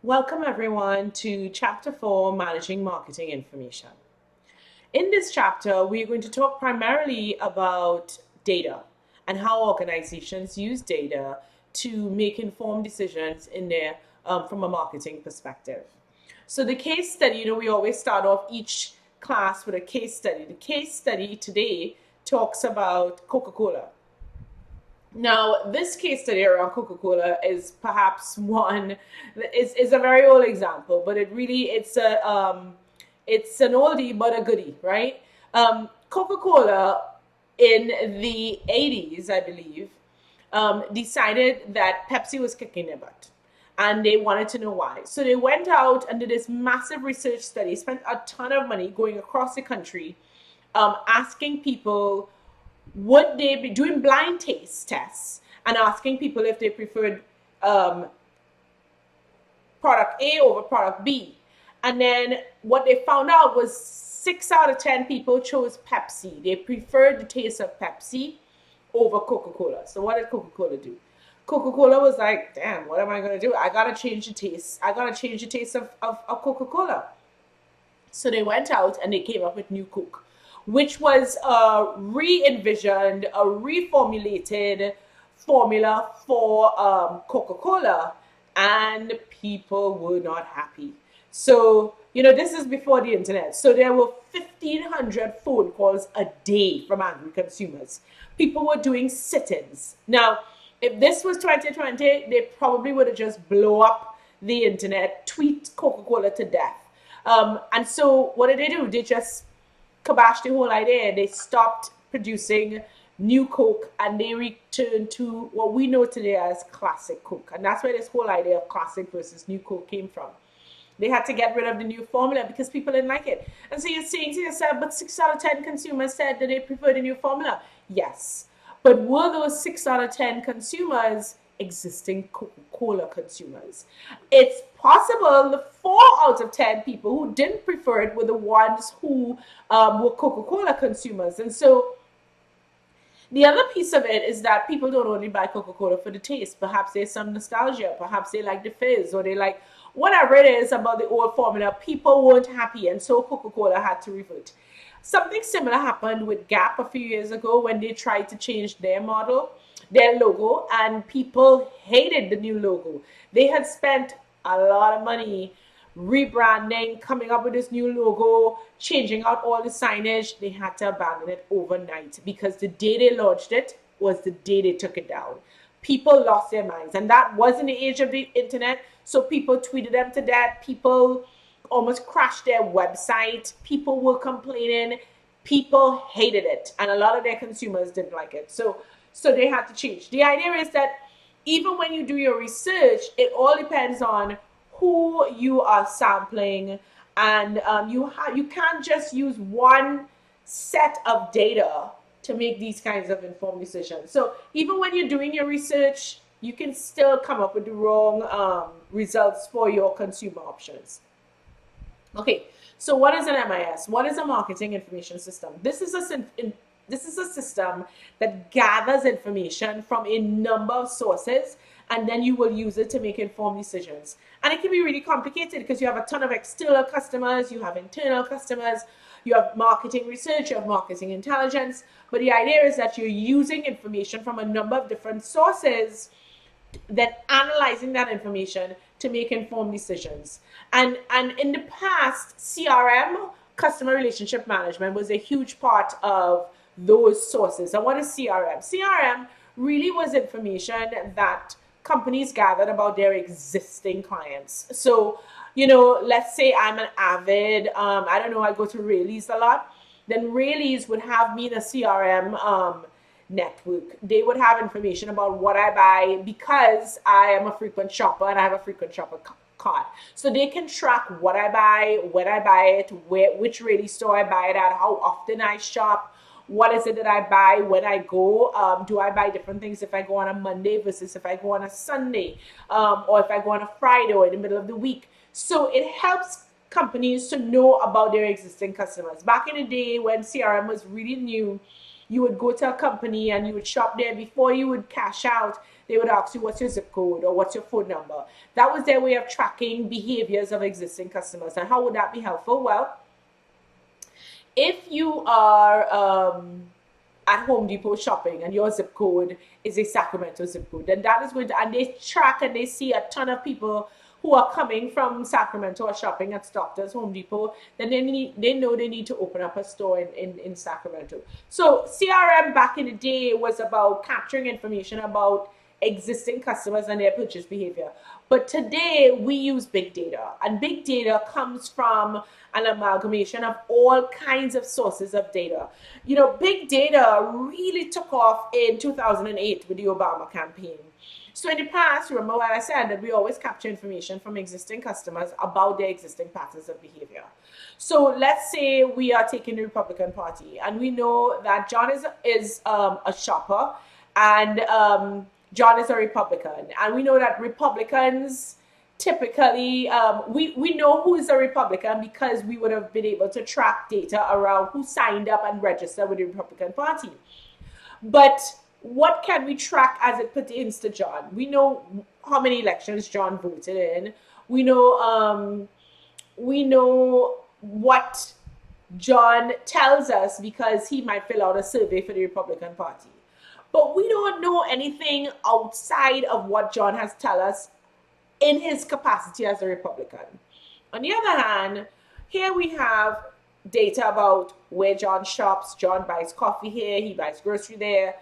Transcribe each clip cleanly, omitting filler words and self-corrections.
Welcome everyone to Chapter 4, Managing Marketing Information. In this chapter, we are going to talk primarily about data and how organizations use data to make informed decisions from a marketing perspective. So the case study, we always start off each class with a case study. The case study today talks about Coca-Cola. Now, this case study around Coca-Cola is perhaps is a very old example, but it's an oldie but a goodie, right? Coca-Cola in the 80s, I believe, decided that Pepsi was kicking their butt. And they wanted to know why. So they went out and did this massive research study, spent a ton of money going across the country, asking people would they be doing blind taste tests and asking people if they preferred um, product A over product B. And then what they found out was 6 out of 10 people chose Pepsi. They preferred the taste of Pepsi over Coca-Cola. So what did Coca-Cola do? Coca-Cola was like, damn, what am I going to do? I got to change the taste. I got to change the taste of Coca-Cola. So they went out and they came up with New Coke, which was a re-envisioned, a reformulated formula for Coca-Cola, and people were not happy. So, this is before the internet. So there were 1,500 phone calls a day from angry consumers. People were doing sit-ins. Now, if this was 2020, they probably would have just blow up the internet, tweet Coca-Cola to death. And so what did they do? They just kiboshed the whole idea. They stopped producing new Coke and they returned to what we know today as classic Coke. And that's where this whole idea of classic versus new Coke came from. They had to get rid of the new formula because people didn't like it. And so you're saying to yourself, but 6 out of 10 consumers said that they prefer the new formula. Yes. But were those 6 out of 10 consumers existing Coca-Cola consumers? It's possible the 4 out of 10 people who didn't prefer it were the ones who were Coca-Cola consumers. And so the other piece of it is that people don't only buy Coca-Cola for the taste. Perhaps there's some nostalgia. Perhaps they like the fizz or they like whatever it is about the old formula. People weren't happy and so Coca-Cola had to revert. Something similar happened with Gap a few years ago when they tried to change their model, their logo, and people hated the new logo. They had spent a lot of money rebranding, coming up with this new logo, changing out all the signage. They had to abandon it overnight because the day they launched it was the day they took it down. People lost their minds, and that wasn't the age of the internet. So people tweeted them to death. People almost crashed their website. People were complaining. People hated it, and a lot of their consumers didn't like it. So they had to change. The idea is that even when you do your research, it all depends on who you are sampling, and you can't just use one set of data to make these kinds of informed decisions. So even when you're doing your research, you can still come up with the wrong results for your consumer options. Okay, so what is an MIS? What is a marketing information system? This is a system that gathers information from a number of sources and then you will use it to make informed decisions. And it can be really complicated because you have a ton of external customers, you have internal customers, you have marketing research, you have marketing intelligence. But the idea is that you're using information from a number of different sources, then analyzing that information to make informed decisions. And in the past, CRM, customer relationship management, was a huge part of those sources. And what is CRM? CRM really was information that companies gathered about their existing clients. So, let's say I'm an avid, I don't know, I go to Rayleigh's a lot. Then Rayleigh's would have me in a CRM network. They would have information about what I buy because I am a frequent shopper and I have a frequent shopper card. So they can track what I buy, when I buy it, which Rayleigh store I buy it at, how often I shop, what is it that I buy when I go. Do I buy different things if I go on a Monday versus if I go on a Sunday, or if I go on a Friday or in the middle of the week. So it helps companies to know about their existing customers. Back in the day when CRM was really new, you would go to a company and you would shop there before you would cash out. they would ask you what's your zip code or what's your phone number. That was their way of tracking behaviors of existing customers. And how would that be helpful? Well, if you are at Home Depot shopping and your zip code is a Sacramento zip code, then that is going to, and they track and they see a ton of people who are coming from Sacramento or shopping at Stockton's, Home Depot, then they know they need to open up a store in Sacramento. So CRM back in the day was about capturing information about existing customers and their purchase behavior. But today we use big data, and big data comes from an amalgamation of all kinds of sources of data. You know, big data really took off in 2008 with the Obama campaign. So in the past, remember what I said, that we always capture information from existing customers about their existing patterns of behavior. So let's say we are taking the Republican Party, and we know that John is a shopper, and John is a Republican. And we know that Republicans typically, we know who is a Republican because we would have been able to track data around who signed up and registered with the Republican Party. But what can we track as it pertains to John? We know how many elections John voted in. We know what John tells us because he might fill out a survey for the Republican Party. But we don't know anything outside of what John has told us in his capacity as a Republican. On the other hand, here we have data about where John shops. John buys coffee here, he buys grocery there.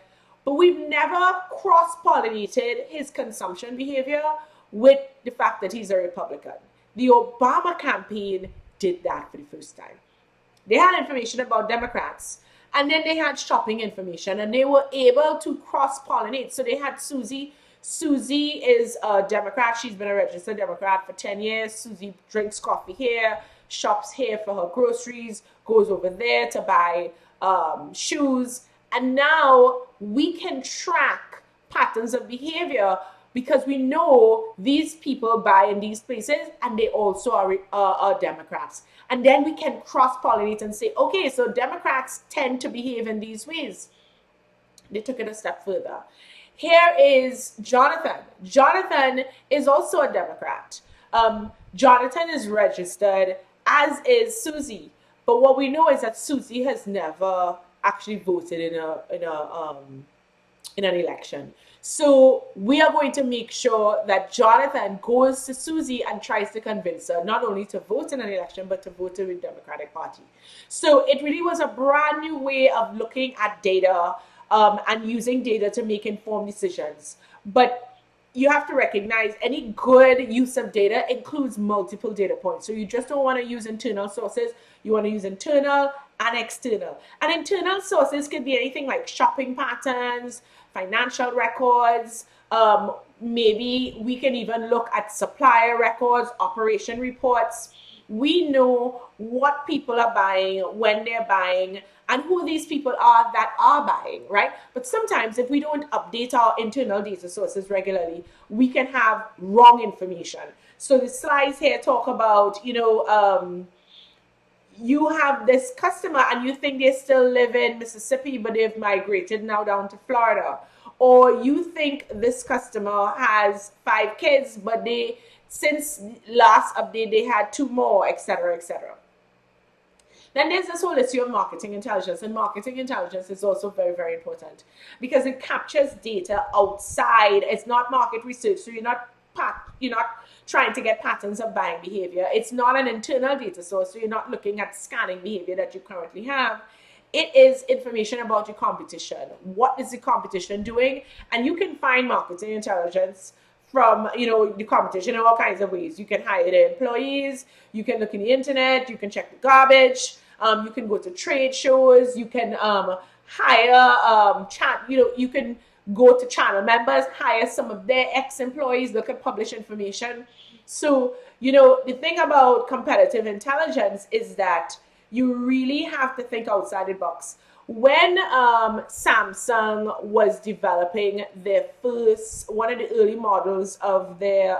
But we've never cross-pollinated his consumption behavior with the fact that he's a Republican. The Obama campaign did that for the first time. They had information about Democrats, and then they had shopping information, and they were able to cross-pollinate. So they had Susie. Susie is a Democrat. She's been a registered Democrat for 10 years. Susie drinks coffee here, shops here for her groceries, goes over there to buy shoes. And now we can track patterns of behavior because we know these people buy in these places and they also are Democrats. And then we can cross-pollinate and say, okay, so Democrats tend to behave in these ways. They took it a step further. Here is Jonathan. Jonathan is also a Democrat. Jonathan is registered, as is Susie. But what we know is that Susie has never actually voted in an election. So we are going to make sure that Jonathan goes to Susie and tries to convince her not only to vote in an election, but to vote in the Democratic Party. So it really was a brand new way of looking at data and using data to make informed decisions. But you have to recognize any good use of data includes multiple data points. So you just don't want to use internal sources. You want to use internal and external. And internal sources could be anything like shopping patterns, financial records. Maybe we can even look at supplier records, operation reports. We know what people are buying, when they're buying, and who these people are that are buying, right? But sometimes if we don't update our internal data sources regularly, we can have wrong information. So the slides here talk about, you have this customer and you think they still live in Mississippi, but they've migrated now down to Florida. Or you think this customer has 5 kids, but since last update, they had 2 more, etc., etc. Then there's this whole issue of marketing intelligence, and marketing intelligence is also very, very important because it captures data outside. It's not market research, so you're not trying to get patterns of buying behavior. It's not an internal data source, so you're not looking at scanning behavior that you currently have. It is information about your competition. What is the competition doing? And you can find marketing intelligence from the competition in all kinds of ways. You can hire their employees, you can look in the internet, you can check the garbage, you can go to trade shows, you can hire you can go to channel members, hire some of their ex-employees, look at published information. So the thing about competitive intelligence is that you really have to think outside the box. When Samsung was developing their one of the early models of their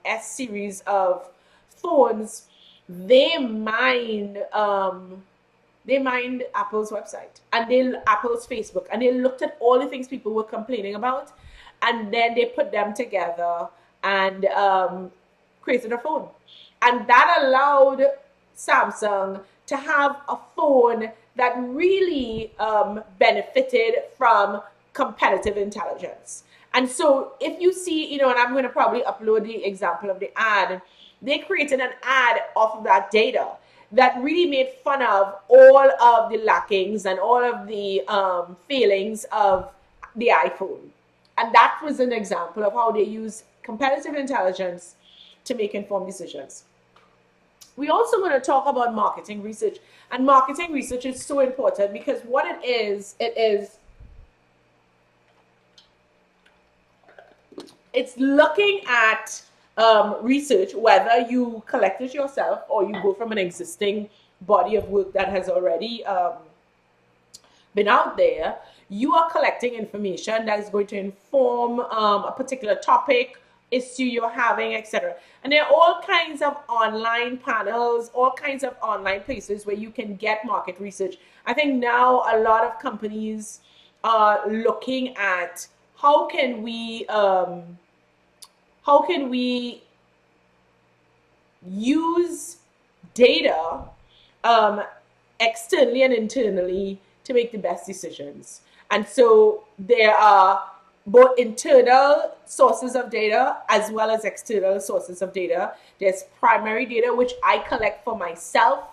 S series of phones, they mined Apple's website and Apple's Facebook, and they looked at all the things people were complaining about, and then they put them together and created a phone. And that allowed Samsung to have a phone that really benefited from competitive intelligence. And so if you see, and I'm going to probably upload the example of the ad, they created an ad off of that data that really made fun of all of the lackings and all of the failings of the iPhone. And that was an example of how they use competitive intelligence to make informed decisions. We also want to talk about marketing research. And marketing research is so important because what it's looking at research, whether you collect it yourself or you go from an existing body of work that has already been out there. You are collecting information that is going to inform a particular topic, issue you're having, etc. And there are all kinds of online panels, all kinds of online places where you can get market research. I think now a lot of companies are looking at how can we use data externally and internally to make the best decisions. And so there are both internal sources of data as well as external sources of data. There's primary data, which I collect for myself,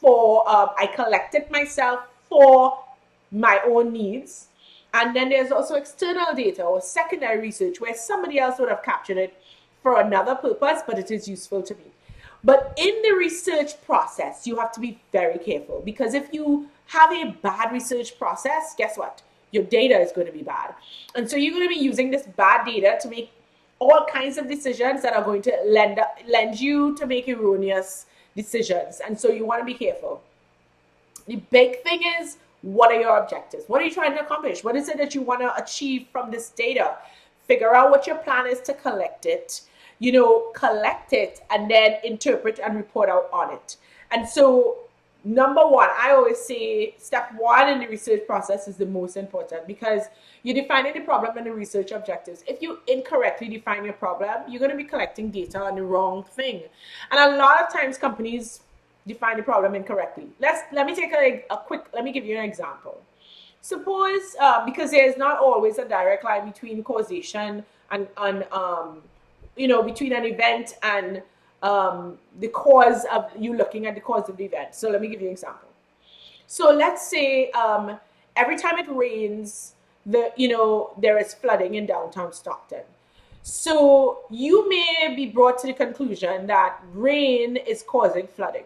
I collect it myself for my own needs. And then there's also external data or secondary research where somebody else would have captured it for another purpose, but it is useful to me. But in the research process, you have to be very careful because if you have a bad research process, guess what? Your data is going to be bad. And so you're going to be using this bad data to make all kinds of decisions that are going to lend you to make erroneous decisions. And so you want to be careful. The big thing is, what are your objectives? What are you trying to accomplish? What is it that you want to achieve from this data? Figure out what your plan is to collect it, collect it and then interpret and report out on it. And so, number one, I always say step one in the research process is the most important because you're defining the problem and the research objectives. If you incorrectly define your problem, you're going to be collecting data on the wrong thing. And a lot of times companies define the problem incorrectly. Let me take let me give you an example. Suppose, because there's not always a direct line between causation and between an event and the cause of you looking at the cause of the event. So let me give you an example. So let's say every time it rains, there is flooding in downtown Stockton. So you may be brought to the conclusion that rain is causing flooding.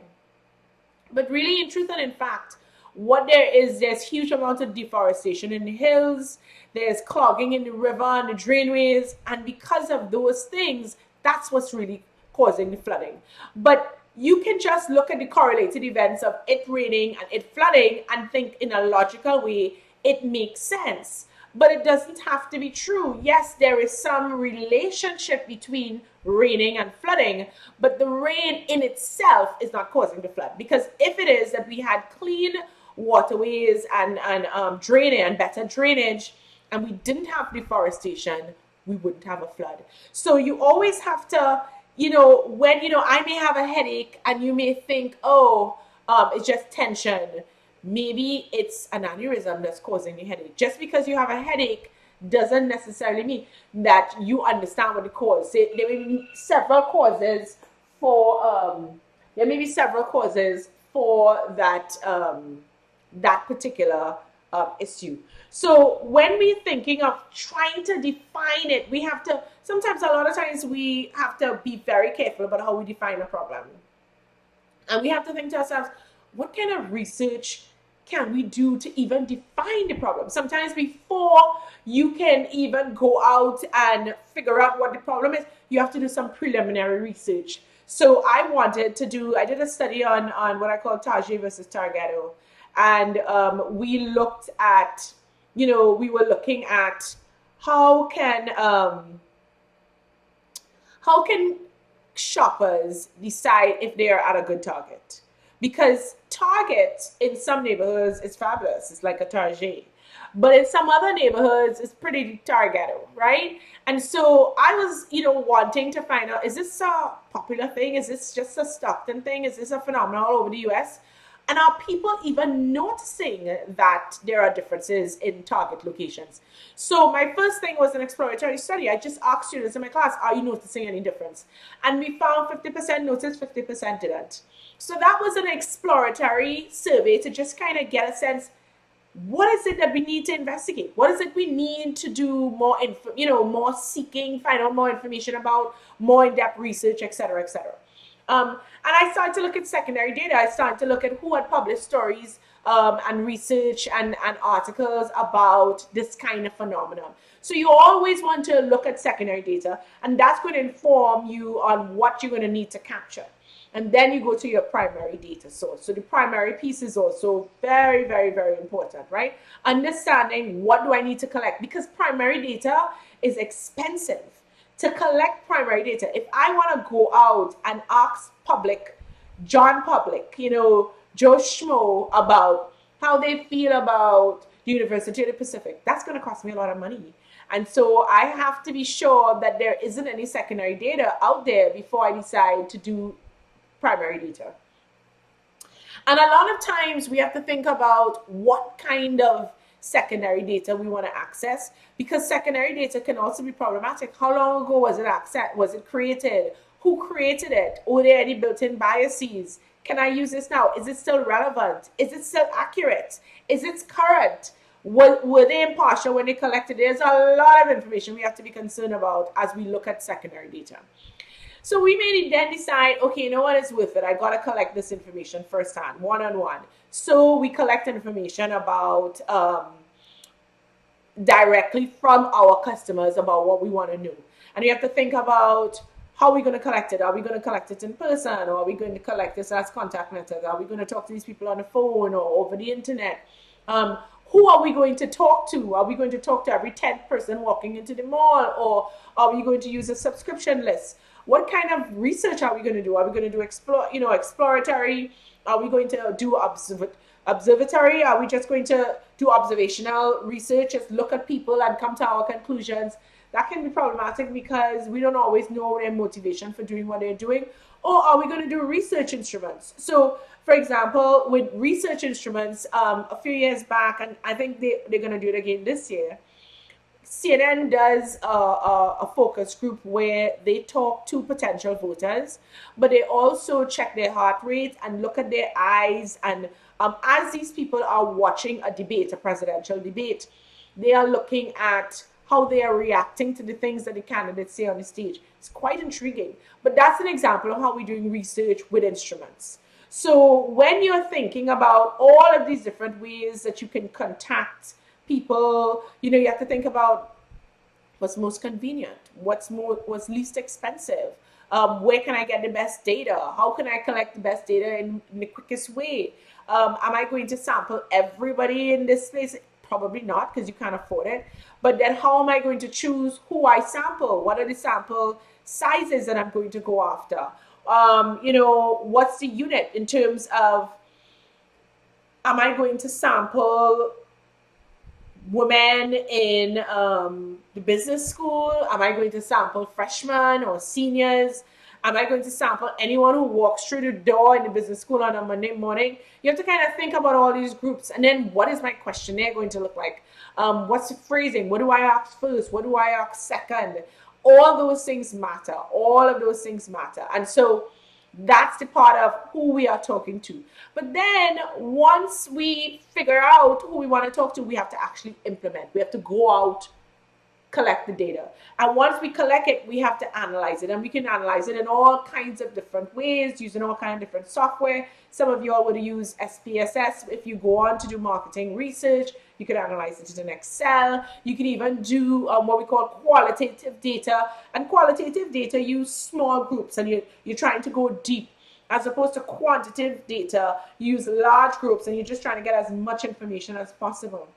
But really, in truth and in fact, what there's huge amounts of deforestation in the hills, there's clogging in the river and the drainways, and because of those things, that's what's really causing the flooding. But you can just look at the correlated events of it raining and it flooding and think in a logical way, it makes sense. But it doesn't have to be true. Yes, there is some relationship between raining and flooding, but the rain in itself is not causing the flood. Because if it is that we had clean waterways and draining and better drainage, and we didn't have deforestation, we wouldn't have a flood. So you always have to, when, I may have a headache and you may think, it's just tension. Maybe it's an aneurysm that's causing the headache. Just because you have a headache doesn't necessarily mean that you understand what the cause. There may be several causes for that particular issue. So when we're thinking of trying to define it, a lot of times we have to be very careful about how we define a problem. And we have to think to ourselves, what kind of research can we do to even define the problem? Sometimes before you can even go out and figure out what the problem is, you have to do some preliminary research. So I did a study on what I call Target versus Targetto. And we looked at, we were looking at how can shoppers decide if they are at a good Target? Because Target in some neighborhoods is fabulous. It's like a Target. but in some other neighborhoods, it's pretty targeted, right? And so I was, wanting to find out, is this a popular thing? Is this just a Stockton thing? Is this a phenomenon all over the US? And are people even noticing that there are differences in target locations? So my first thing was an exploratory study. I just asked students in my class, are you noticing any difference? And we found 50% noticed, 50% didn't. So that was an exploratory survey to just kind of get a sense, what is it that we need to investigate? What is it we need to do more, more seeking, find out more information about, more in-depth research, et cetera, et cetera. And I started to look at secondary data. I started to look at who had published stories and research and articles about this kind of phenomenon. So you always want to look at secondary data, and that's going to inform you on what you're going to need to capture. And then you go to your primary data source. So the primary piece is also very, very, very important, right? Understanding what do I need to collect, because primary data is expensive. To collect primary data, if I want to go out and ask John Public, Joe Schmo, about how they feel about the University of the Pacific, that's going to cost me a lot of money. And so I have to be sure that there isn't any secondary data out there before I decide to do primary data. And a lot of times we have to think about what kind of secondary data we want to access, because secondary data can also be problematic. How long ago was it accessed? Was it created? Who created it? Were there any built-in biases? Can I use this now? Is it still relevant? Is it still accurate? Is it current? Were they impartial when they collected it? There's a lot of information we have to be concerned about as we look at secondary data. So we may then decide, okay, it's worth it. I got to collect this information firsthand, one-on-one. So we collect information about directly from our customers about what we want to know. And we have to think about how we're going to collect it. Are we going to collect it in person, or are we going to collect this as contact methods? Are we going to talk to these people on the phone or over the internet? Who are we going to talk to? Are we going to talk to every 10th person walking into the mall, or are we going to use a subscription list? What kind of research are we going to do? Are we going to do exploratory? Are we going to do observatory? Are we just going to do observational research, just look at people and come to our conclusions? That can be problematic because we don't always know their motivation for doing what they're doing. Or are we going to do research instruments? So, for example, with research instruments, a few years back, and I think they're going to do it again this year, CNN does a focus group where they talk to potential voters, but they also check their heart rate and look at their eyes. And as these people are watching a debate, a presidential debate, they are looking at how they are reacting to the things that the candidates say on the stage. It's quite intriguing. But that's an example of how we're doing research with instruments. So when you're thinking about all of these different ways that you can contact people, you have to think about what's most convenient, what's least expensive, where can I get the best data, how can I collect the best data in the quickest way. Am I going to sample everybody in this place? Probably not, because you can't afford it. But then how am I going to choose who I sample? What are the sample sizes that I'm going to go after? What's the unit in terms of, am I going to sample women in the business school? Am I going to sample freshmen or seniors? Am I going to sample anyone who walks through the door in the business school on a Monday morning? You have to kind of think about all these groups. And then what is my questionnaire going to look like? What's the phrasing? What do I ask first? What do I ask second? All those things matter. All of those things matter. And so that's the part of who we are talking to. But then once we figure out who we want to talk to, we have to actually implement. We have to go out, collect the data. And once we collect it, we have to analyze it. And we can analyze it in all kinds of different ways, using all kinds of different software. Some of you all would use SPSS. If you go on to do marketing research, you can analyze it in Excel. You can even do what we call qualitative data. And qualitative data use small groups, and you're trying to go deep. As opposed to quantitative data, you use large groups, and you're just trying to get as much information as possible.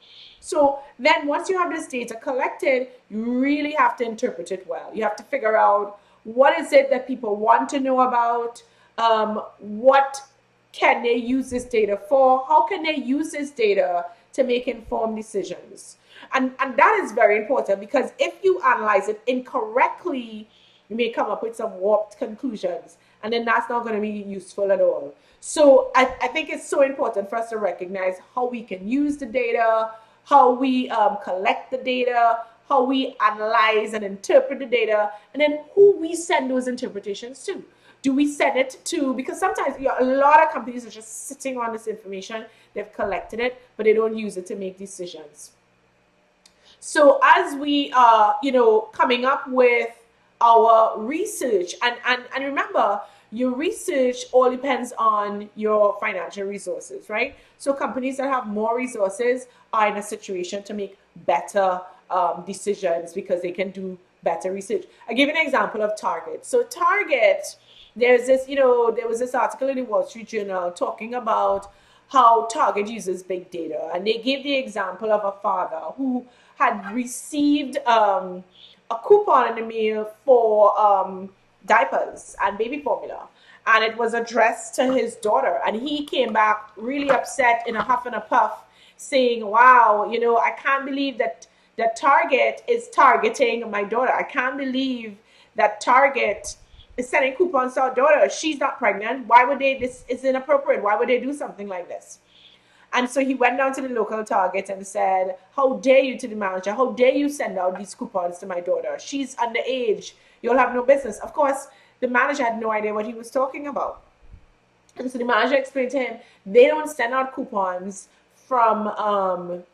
So then once you have this data collected, you really have to interpret it well. You have to figure out what is it that people want to know about, what can they use this data for, how can they use this data to make informed decisions. And that is very important, because if you analyze it incorrectly, you may come up with some warped conclusions, and then that's not going to be useful at all. So I think it's so important for us to recognize how we can use the data, how we collect the data, how we analyze and interpret the data, and then who we send those interpretations to. Do we send it to, because sometimes a lot of companies are just sitting on this information, they've collected it, but they don't use it to make decisions. So as we are, coming up with our research, and remember, your research all depends on your financial resources, right? So companies that have more resources are in a situation to make better decisions because they can do better research. I give you an example of Target. So Target, there was this article in the Wall Street Journal talking about how Target uses big data, and they gave the example of a father who had received a coupon in the mail for diapers and baby formula, and it was addressed to his daughter, and he came back really upset in a huff and a puff, saying, wow, I can't believe that Target is targeting my daughter. I can't believe that Target is sending coupons to our daughter. She's not pregnant. Why would they? This is inappropriate. Why would they do something like this? And so he went down to the local Target and said, how dare you, to the manager, how dare you send out these coupons to my daughter? She's underage. You'll have no business. Of course, the manager had no idea what he was talking about. And so the manager explained to him, they don't send out coupons from,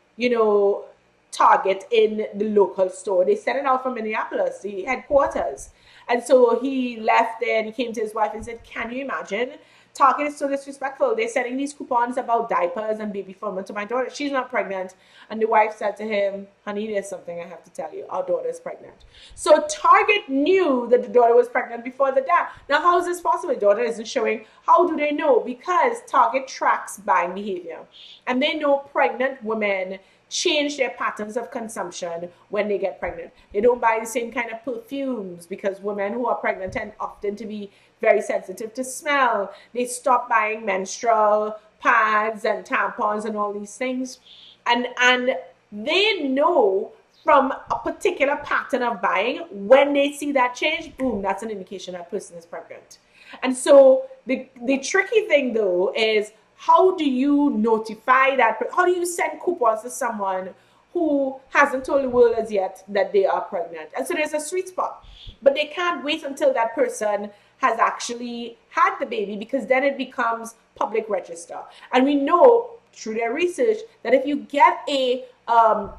Target in the local store. They sent it out from Minneapolis, the headquarters. And so he left there and he came to his wife and said, can you imagine? Target is so disrespectful. They're sending these coupons about diapers and baby formula to my daughter. She's not pregnant. And the wife said to him, honey, there's something I have to tell you. Our daughter is pregnant. So Target knew that the daughter was pregnant before the dad. Now, how is this possible? The daughter isn't showing. How do they know? Because Target tracks buying behavior. And they know pregnant women change their patterns of consumption when they get pregnant. They don't buy the same kind of perfumes, because women who are pregnant tend often to be very sensitive to smell. They stop buying menstrual pads and tampons and all these things. And they know from a particular pattern of buying, when they see that change, boom, that's an indication that person is pregnant. And so the tricky thing though is, how do you notify that? How do you send coupons to someone who hasn't told the world as yet that they are pregnant? And so there's a sweet spot, but they can't wait until that person has actually had the baby, because then it becomes public register. And we know through their research that if you get a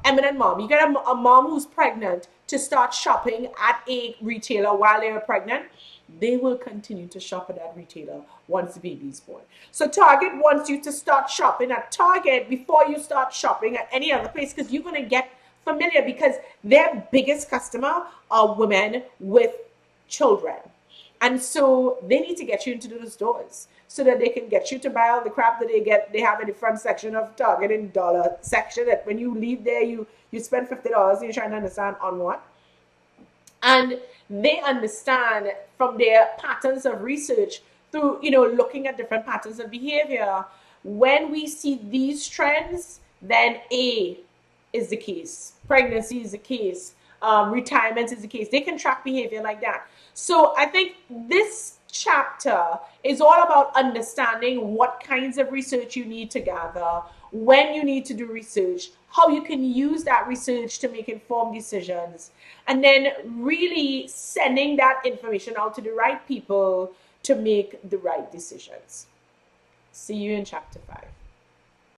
eminent mom, you get a mom who's pregnant to start shopping at a retailer while they are pregnant, they will continue to shop at that retailer once the baby is born. So Target wants you to start shopping at Target before you start shopping at any other place, because you're going to get familiar, because their biggest customer are women with children. And so they need to get you into those stores so that they can get you to buy all the crap that they have in the front section of Target, in dollar section, that when you leave there, you spend $50 and you're trying to understand on what. And they understand from their patterns of research through, looking at different patterns of behavior. When we see these trends, then A is the case. Pregnancy is the case. Retirement is the case. They can track behavior like that. So I think this chapter is all about understanding what kinds of research you need to gather, when you need to do research, how you can use that research to make informed decisions, and then really sending that information out to the right people to make the right decisions. See you in chapter 5.